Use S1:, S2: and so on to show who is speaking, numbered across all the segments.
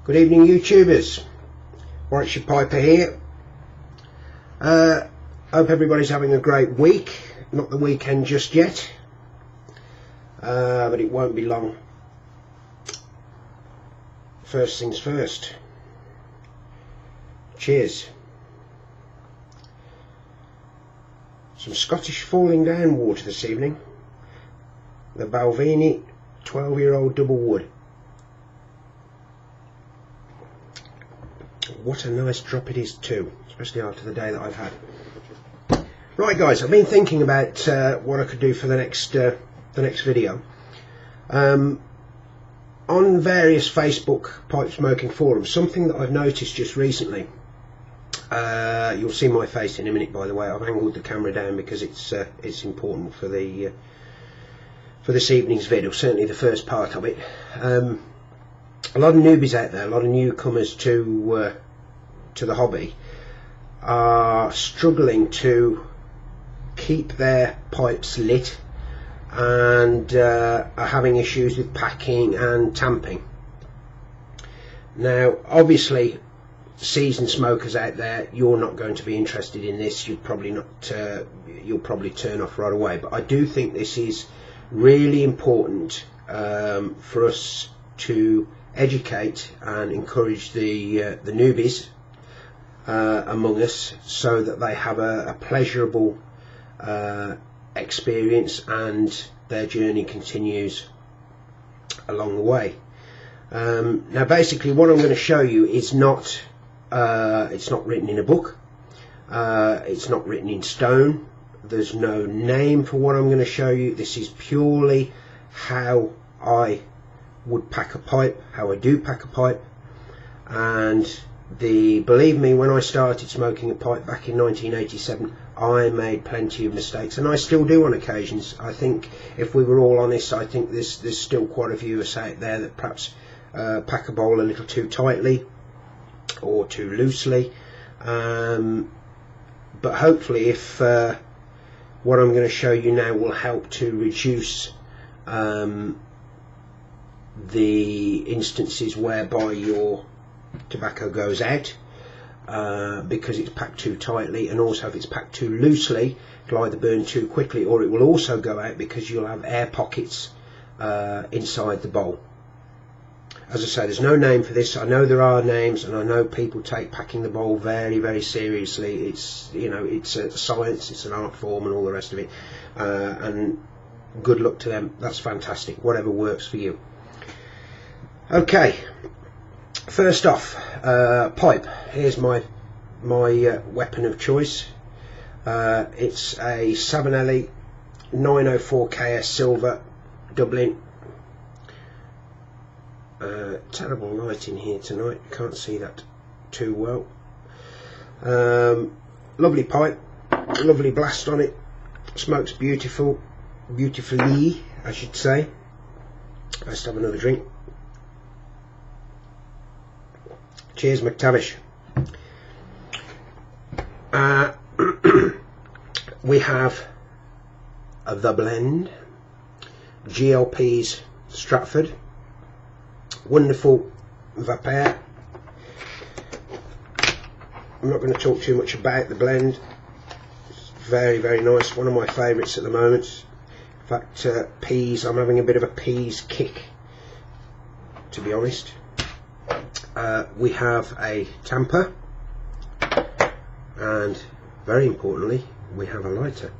S1: Good evening, YouTubers. Warwickshire Piper here. Hope everybody's having a great week. Not the weekend just yet, but it won't be long. First things first. Cheers. Some Scottish falling down water this evening. The Balvenie 12-year-old double wood. What a nice drop it is too, especially after the day that I've had. Right guys, I've been thinking about what I could do for the next video. On various Facebook pipe smoking forums, something that I've noticed just recently. You'll see my face in a minute, by the way. I've angled the camera down because it's important for the for this evening's video, certainly the first part of it. A lot of newbies out there, a lot of newcomers to the hobby, are struggling to keep their pipes lit and are having issues with packing and tamping. Now, obviously, seasoned smokers out there, you're not going to be interested in this. You'll probably turn off right away. But I do think this is really important for us to educate and encourage the newbies among us, so that they have a pleasurable experience and their journey continues along the way. Now basically what I'm going to show you is not it's not written in a book, it's not written in stone, there's no name for what I'm going to show you. This is purely how I would pack a pipe, how I do pack a pipe. And believe me, when I started smoking a pipe back in 1987, I made plenty of mistakes, and I still do on occasions. I think if we were all honest, I think there's still quite a few of us out there that perhaps pack a bowl a little too tightly or too loosely, but hopefully if what I'm going to show you now will help to reduce the instances whereby your tobacco goes out because it's packed too tightly, and also if it's packed too loosely, it'll either burn too quickly, or it will also go out because you'll have air pockets inside the bowl. As I say, there's no name for this. I know there are names, and I know people take packing the bowl very, very seriously. It's, you know, it's a science, it's an art form, and all the rest of it. And good luck to them. That's fantastic. Whatever works for you. Okay. First off, pipe. Here's my weapon of choice. It's a Savinelli 904KS Silver Dublin. Terrible light in here tonight, can't see that too well. Lovely pipe, lovely blast on it, smokes beautifully, I should say. Let's have another drink. Cheers, McTavish. We have the blend, GLP's Stratford. Wonderful vapeur. I'm not going to talk too much about the blend. It's very, very nice. One of my favourites at the moment. In fact, peas, I'm having a bit of a peas kick, to be honest. We have a tamper, and very importantly, we have a lighter.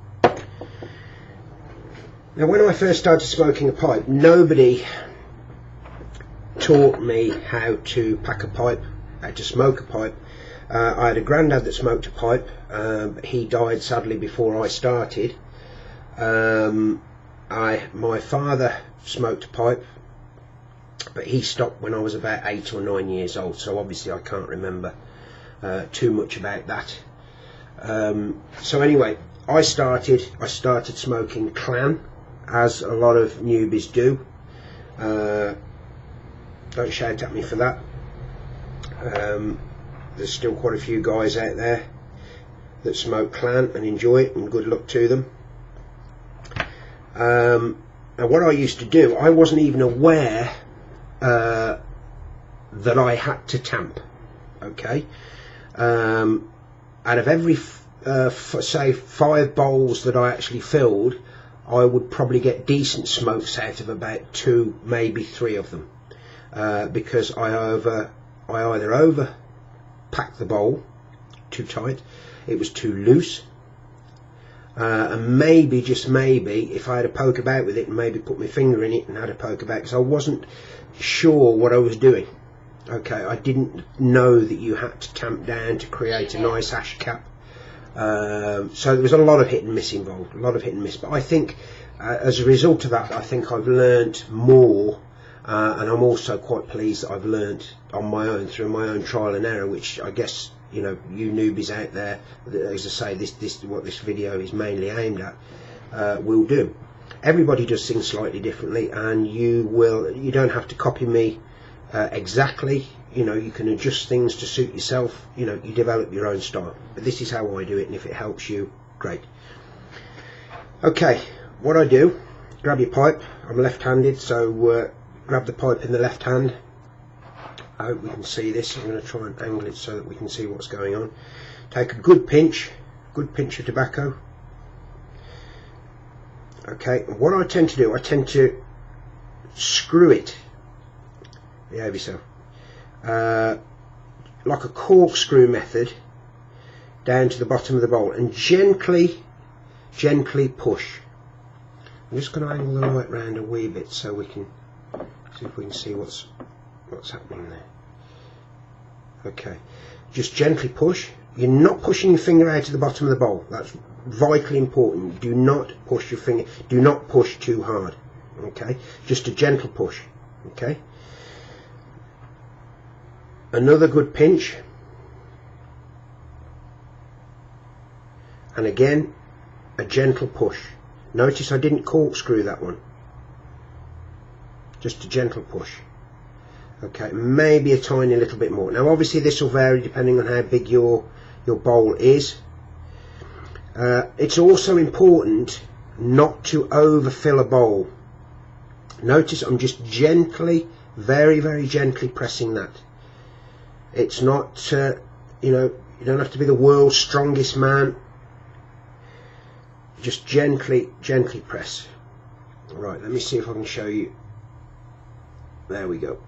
S1: Now, when I first started smoking a pipe, nobody taught me how to pack a pipe, how to smoke a pipe. I had a granddad that smoked a pipe, but he died sadly before I started. My father smoked a pipe, but he stopped when I was about 8 or 9 years old, so obviously I can't remember too much about that. So anyway, I started smoking Clan, as a lot of newbies do. Don't shout at me for that. There's still quite a few guys out there that smoke Clan and enjoy it, and good luck to them. Now what I used to do, I wasn't even aware that I had to tamp. Okay, out of every say 5 bowls that I actually filled, I would probably get decent smokes out of about 2, maybe 3 of them, because I either over packed the bowl too tight, it was too loose, and maybe, just maybe, if I had a poke about with it and maybe put my finger in it and had a poke about, because I wasn't sure what I was doing. Okay, I didn't know that you had to tamp down to create a nice ash cap. So there was a lot of hit and miss involved, a lot of hit and miss. But I think as a result of that, I think I've learnt more, and I'm also quite pleased that I've learnt on my own, through my own trial and error, which I guess, you know, you newbies out there, as I say, this what this video is mainly aimed at, will do. Everybody does things slightly differently, and you don't have to copy me exactly. You know, you can adjust things to suit yourself. You know, you develop your own style, but this is how I do it, and if it helps you, great. Okay, what I do, grab your pipe. I'm left-handed, so grab the pipe in the left hand. I hope we can see this. I'm going to try and angle it so that we can see what's going on. Take a good pinch of tobacco. Okay, and what I tend to do, I tend to screw it, behave yourself, like a corkscrew method, down to the bottom of the bowl, and gently push. I'm just going to angle the light round a wee bit so we can see if we can see what's happening there. Okay, just gently push. You're not pushing your finger out of the bottom of the bowl. That's vitally important. Do not push your finger, do not push too hard. Okay, just a gentle push. Okay, another good pinch, and again a gentle push. Notice I didn't corkscrew that one, just a gentle push. Okay, maybe a tiny little bit more. Now obviously this will vary depending on how big your bowl is. It's also important not to overfill a bowl. Notice I'm just gently, very, very gently pressing that. It's not, you know, you don't have to be the world's strongest man. Just gently press. Right, let me see if I can show you. There we go.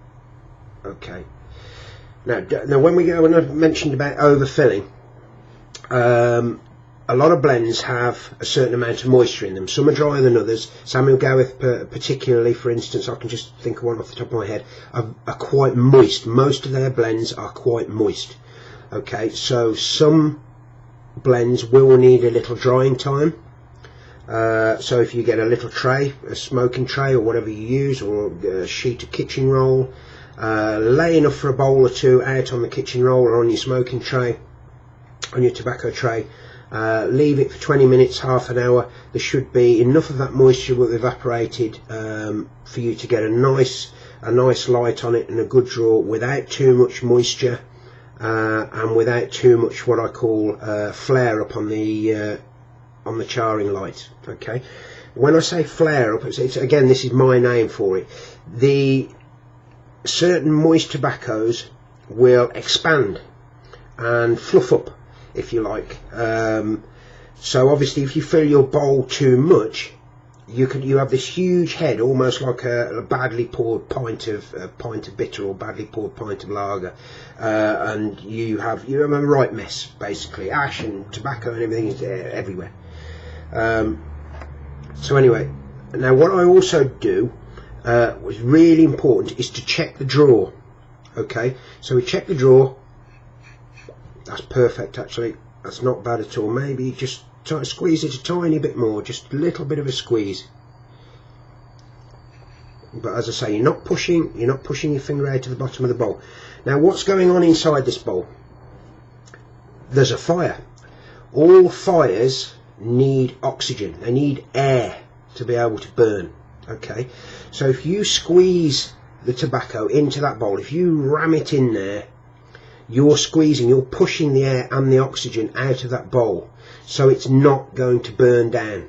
S1: Okay. Now when I mentioned about overfilling, a lot of blends have a certain amount of moisture in them. Some are drier than others. Samuel Gawith particularly, for instance, I can just think of one off the top of my head, are quite moist. Most of their blends are quite moist. Okay, so some blends will need a little drying time. So if you get a little tray, a smoking tray or whatever you use, or a sheet of kitchen roll, lay enough for a bowl or two out on the kitchen roll or on your smoking tray, on your tobacco tray. Leave it for 20 minutes, half an hour. There should be enough of that moisture will have evaporated for you to get a nice light on it and a good draw, without too much moisture and without too much what I call flare up on the charring light. Okay, when I say flare up, it's again, this is my name for it. The certain moist tobaccos will expand and fluff up, if you like. So obviously if you fill your bowl too much, you have this huge head, almost like a badly poured pint of bitter or badly poured pint of lager, and you have a right mess, basically. Ash and tobacco and everything is everywhere. So anyway, now what I also do, was really important, is to check the draw. Okay, so we check the draw. That's perfect, actually. That's not bad at all. Maybe just try to squeeze it a tiny bit more, just a little bit of a squeeze. But as I say, you're not pushing your finger out to the bottom of the bowl. Now what's going on inside this bowl? There's a fire. All fires need oxygen. They need air to be able to burn. Okay, so if you squeeze the tobacco into that bowl, if you ram it in there, you're squeezing, you're pushing the air and the oxygen out of that bowl, so it's not going to burn down.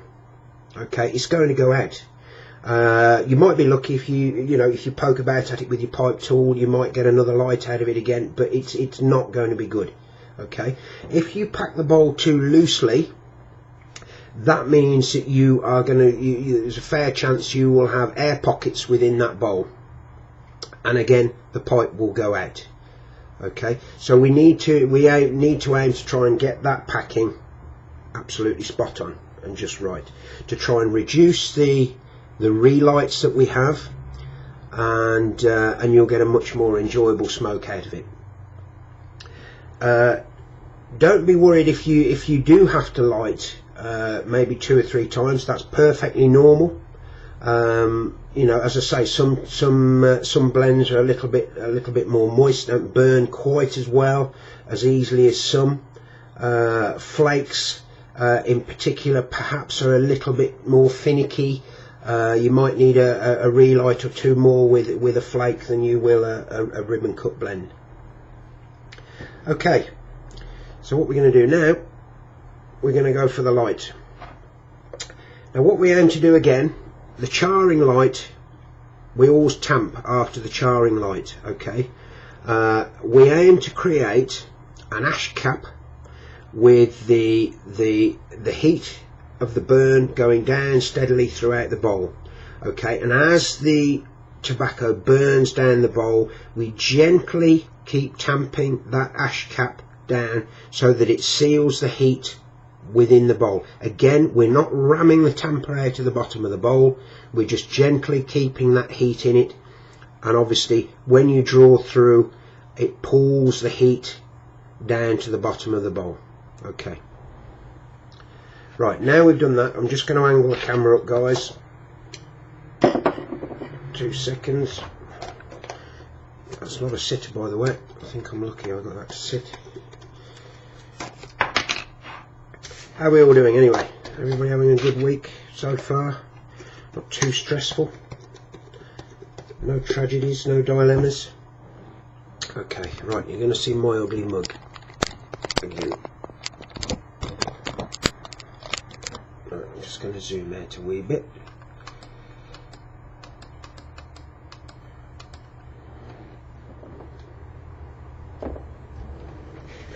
S1: Okay, it's going to go out. You might be lucky if if you poke about at it with your pipe tool, you might get another light out of it again, but it's not going to be good. Okay, if you pack the bowl too loosely, that means that you are going to, there's a fair chance you will have air pockets within that bowl, and again the pipe will go out. Okay, so we need to aim to try and get that packing absolutely spot on and just right, to try and reduce the relights that we have, and you'll get a much more enjoyable smoke out of it. Don't be worried if you do have to light maybe 2 or 3 times. That's perfectly normal. As I say, some blends are a little bit more moist, don't burn quite as well as easily as some. Flakes in particular perhaps are a little bit more finicky. You might need a relight or 2 more with a flake than you will a ribbon cut blend. Okay, so what we're going to do now, we're going to go for the light. Now what we aim to do again, the charring light, we always tamp after the charring light. Okay, we aim to create an ash cap with the heat of the burn going down steadily throughout the bowl. Okay, and as the tobacco burns down the bowl, we gently keep tamping that ash cap down so that it seals the heat within the bowl. Again, we're not ramming the tamper out of the bottom of the bowl, we're just gently keeping that heat in it, and obviously when you draw through, it pulls the heat down to the bottom of the bowl. Okay, right, now we've done that, I'm just going to angle the camera up, guys. 2 seconds. That's not a sitter, by the way. I think I'm lucky I got that to sit. How are we all doing anyway? Everybody having a good week so far? Not too stressful? No tragedies, no dilemmas? Okay, right, you're going to see my ugly mug again. Right, I'm just going to zoom out a wee bit.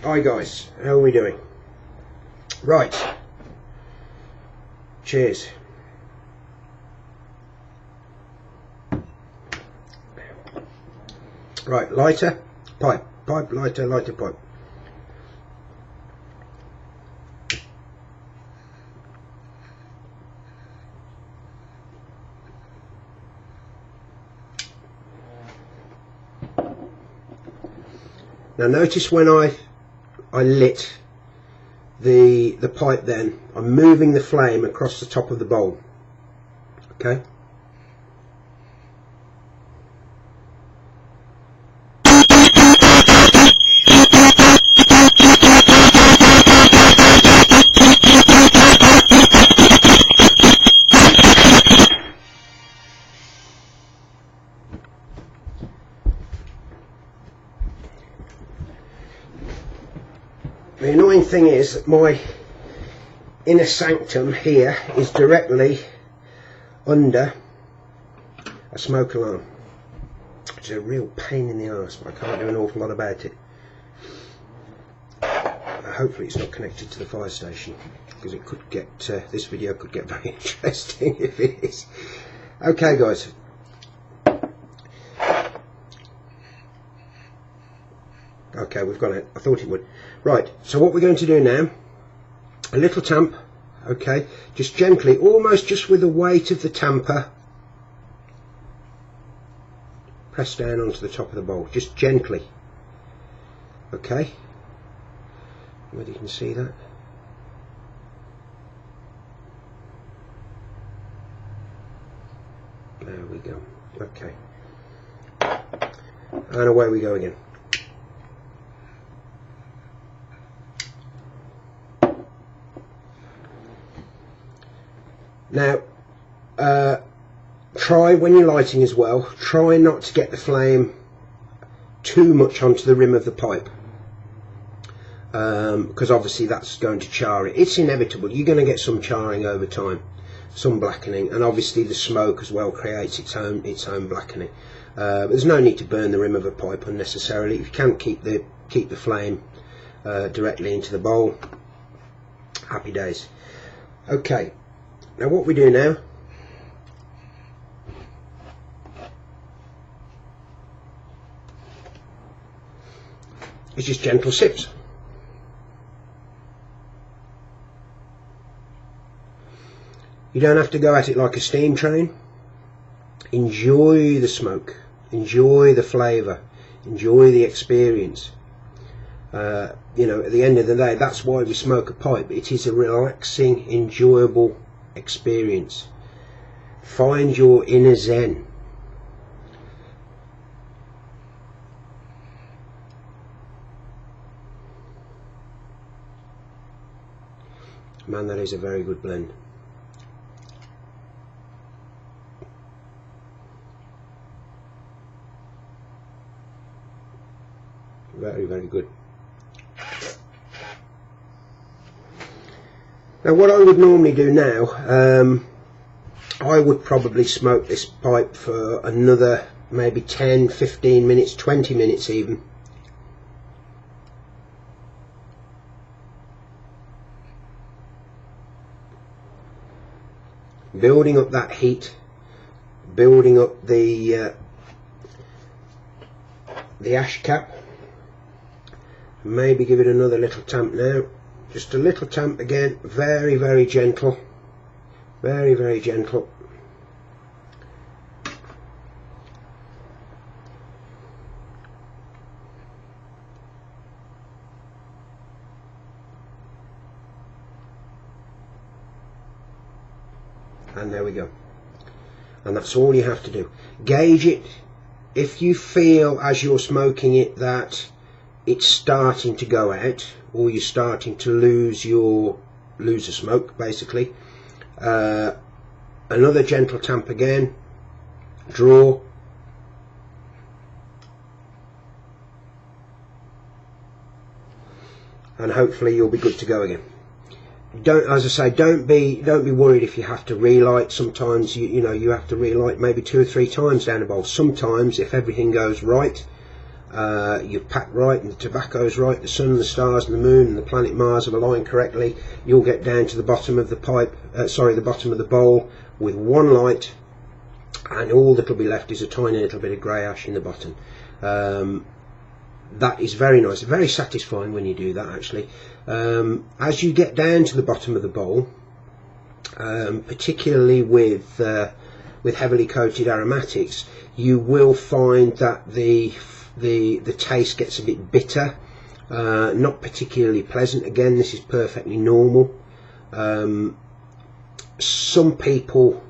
S1: Hi guys, how are we doing? Right, cheers. Right, lighter, pipe, lighter, pipe. Now notice when I lit the pipe, then I'm moving the flame across the top of the bowl. Okay, the annoying thing is that my inner sanctum here is directly under a smoke alarm, which is a real pain in the arse, but I can't do an awful lot about it. Hopefully it's not connected to the fire station, because it could get, this video could get very interesting if it is. Okay guys. Okay, we've got it. I thought it would. Right, so what we're going to do now, a little tamp, okay, just gently, almost just with the weight of the tamper, press down onto the top of the bowl, just gently. Okay, whether you can see that. There we go. Okay, and away we go again. Now, try when you're lighting as well, try not to get the flame too much onto the rim of the pipe, because obviously that's going to char it. It's inevitable, you're going to get some charring over time. some blackening, and obviously the smoke as well creates its own blackening. There's no need to burn the rim of a pipe unnecessarily. If you can keep the flame directly into the bowl, happy days. Okay, now what we do now is just gentle sips. You don't have to go at it like a steam train. Enjoy the smoke, enjoy the flavour, enjoy the experience. You know, at the end of the day, that's why we smoke a pipe. It is a relaxing, enjoyable experience. Find your inner zen. Man, that is a very good blend. Very, very good. Now what I would normally do now, I would probably smoke this pipe for another maybe 10, 15 minutes, 20 minutes even. Building up that heat, building up the ash cap. Maybe give it another little tamp now, just a little tamp again, very, very gentle, very, very gentle. And there we go. And that's all you have to do. Gauge it. If you feel as you're smoking it that it's starting to go out, or you're starting to lose the smoke, basically, another gentle tamp again, draw, and hopefully you'll be good to go again. Don't, as I say, don't be worried if you have to relight. Sometimes you know you have to relight maybe 2 or 3 times down the bowl. Sometimes if everything goes right, you've packed right and the tobacco's right, the sun and the stars and the moon and the planet Mars have aligned correctly, you'll get down to the bottom of the pipe, the bottom of the bowl with one light, and all that'll be left is a tiny little bit of grey ash in the bottom. That is very nice, very satisfying when you do that actually. As you get down to the bottom of the bowl, particularly with heavily coated aromatics, you will find that the taste gets a bit bitter, not particularly pleasant. Again, this is perfectly normal. Some people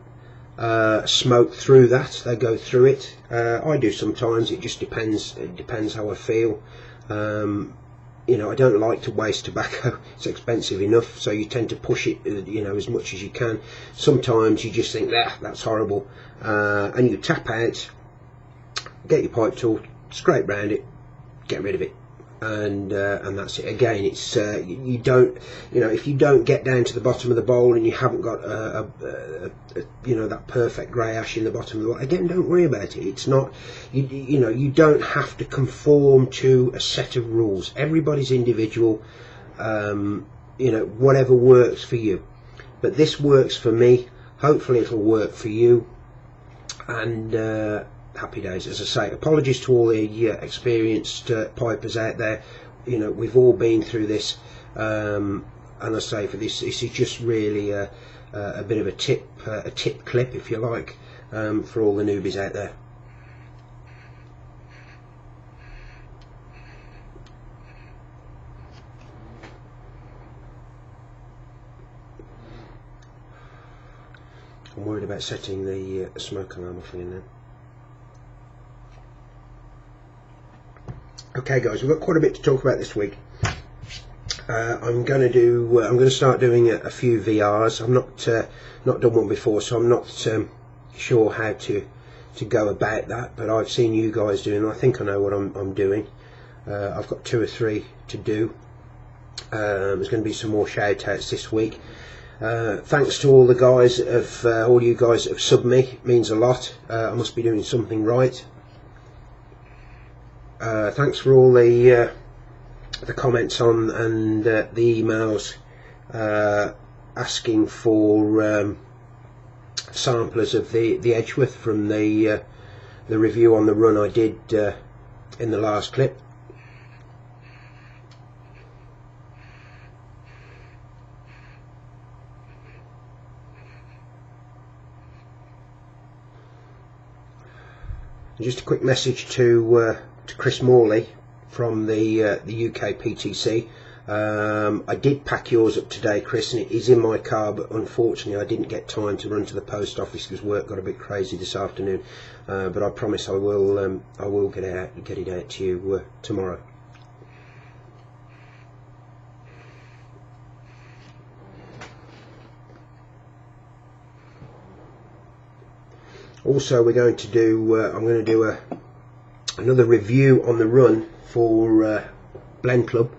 S1: smoke through that, they go through it. I do sometimes. It just depends. It depends how I feel. You know, I don't like to waste tobacco. It's expensive enough, so you tend to push it, you know, as much as you can. Sometimes you just think, that's horrible, and you tap out, get your pipe tool, scrape round it, get rid of it, and that's it. Again, it's you don't, you know, if you don't get down to the bottom of the bowl and you haven't got you know, that perfect grey ash in the bottom of the bowl, again, don't worry about it. It's not, you know, you don't have to conform to a set of rules. Everybody's individual. You know, whatever works for you, but this works for me. Hopefully it'll work for you, and happy days. As I say, apologies to all the experienced pipers out there. You know, we've all been through this, and I say, for this is just really a bit of a tip clip, if you like, for all the newbies out there. I'm worried about setting the smoke alarm off again now. Okay guys, we've got quite a bit to talk about this week. I'm going to start doing a few VRs. I've not done one before, so I'm not sure how to go about that, but I've seen you guys doing. I think I know what I'm doing. I've got 2 or 3 to do. There's going to be some more shout outs this week. Thanks to all the guys of all you guys that have subbed me. It means a lot. I must be doing something right. Thanks for all the comments on and the emails asking for samplers of the Edgeworth from the review on the run I did in the last clip. Just a quick message to Chris Morley from the UK PTC. I did pack yours up today, Chris, and it is in my car, but unfortunately I didn't get time to run to the post office because work got a bit crazy this afternoon. But I promise I will get it out to you tomorrow. Also, we're going to do. I'm going to do another review on the run for Blend Club.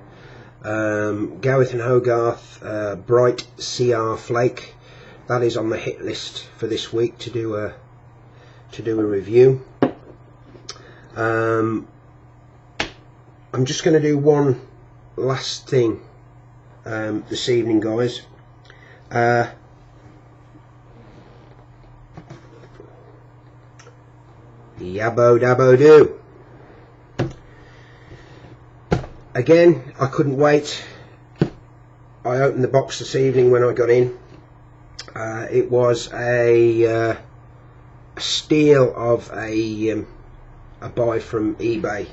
S1: Gareth and Hogarth, Bright CR Flake. That is on the hit list for this week to do a review. I'm just going to do one last thing this evening, guys. Yabo Dabo Do. Again, I couldn't wait. I opened the box this evening when I got in. It was a steal of a buy from eBay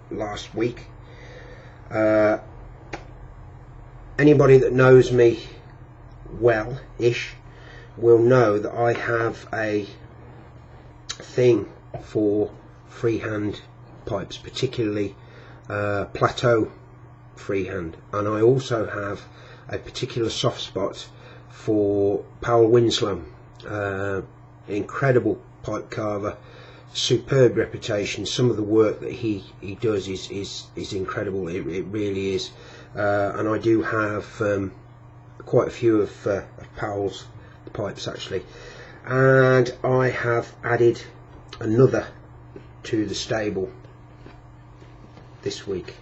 S1: last week. Anybody that knows me well-ish will know that I have a thing for freehand pipes, particularly plateau freehand, and I also have a particular soft spot for Powell Winslow. Incredible pipe carver, superb reputation. Some of the work that he does is incredible. It really is. And I do have quite a few of Powell's pipes actually, and I have added another to the stable this week,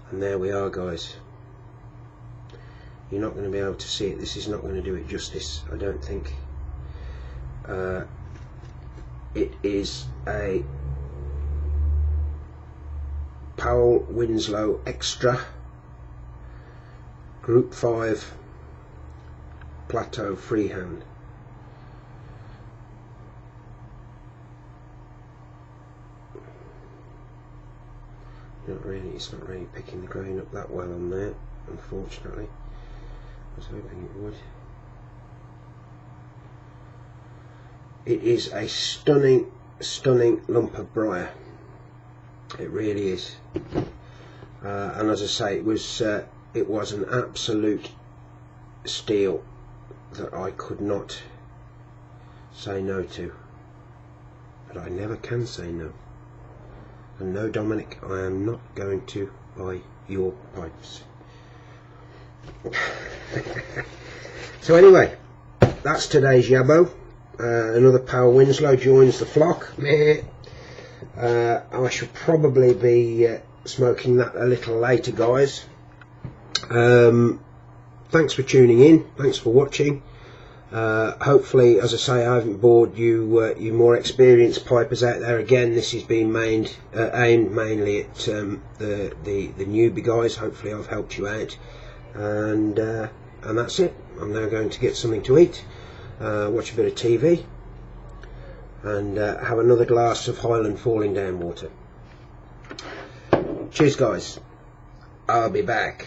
S1: and there we are, guys. You're not going to be able to see it. This is not going to do it justice, I don't think. It is a Powell Winslow Extra Group 5 Plateau Freehand. It's not really picking the grain up that well on there, unfortunately. I was hoping it would. It is a stunning lump of briar. It really is. And as I say, it was an absolute steal that I could not say no to. But I never can say no. And no, Dominic, I am not going to buy your pipes. So anyway, that's today's Yabo. Another Powell Winslow joins the flock. I should probably be smoking that a little later, guys. Thanks for tuning in. Thanks for watching. Hopefully, as I say, I haven't bored you you more experienced pipers out there. Again, this has been aimed mainly at the newbie guys. Hopefully I've helped you out, and that's it. I'm now going to get something to eat, watch a bit of TV, and have another glass of Highland Falling Down water. Cheers, guys. I'll be back.